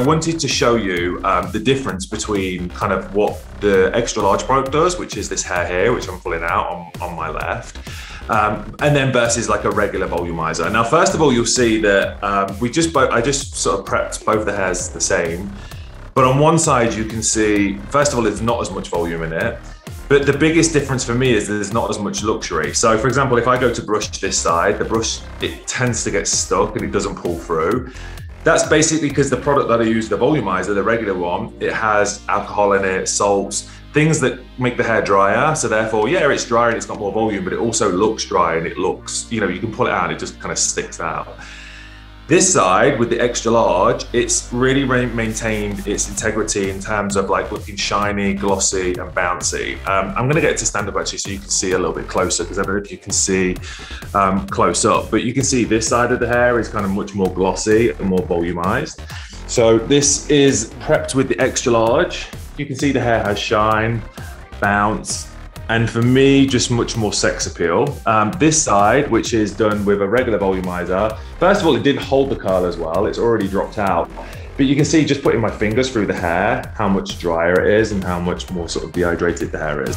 I wanted to show you the difference between kind of what the Xtra Large product does, which is this hair here, which I'm pulling out on my left, and then versus like a regular volumizer. Now, first of all, you'll see that I just sort of prepped both the hairs the same, but on one side you can see, first of all, there's not as much volume in it, but the biggest difference for me is there's not as much luxury. So for example, if I go to brush this side, the brush, it tends to get stuck and it doesn't pull through. That's basically because the product that I use, the volumizer, the regular one, it has alcohol in it, salts, things that make the hair drier. So therefore, yeah, it's drier and it's got more volume, but it also looks dry and it looks, you know, you can pull it out and it just kind of sticks out. This side with the Xtra Large, it's really maintained its integrity in terms of like looking shiny, glossy and bouncy. I'm gonna get it to stand up actually so you can see a little bit closer, because I don't know if you can see close up, but you can see this side of the hair is kind of much more glossy and more volumized. So this is prepped with the Xtra Large. You can see the hair has shine, bounce, and for me, just much more sex appeal. This side, which is done with a regular volumizer, first of all, it didn't hold the curl as well. It's already dropped out. But you can see just putting my fingers through the hair, how much drier it is and how much more sort of dehydrated the hair is.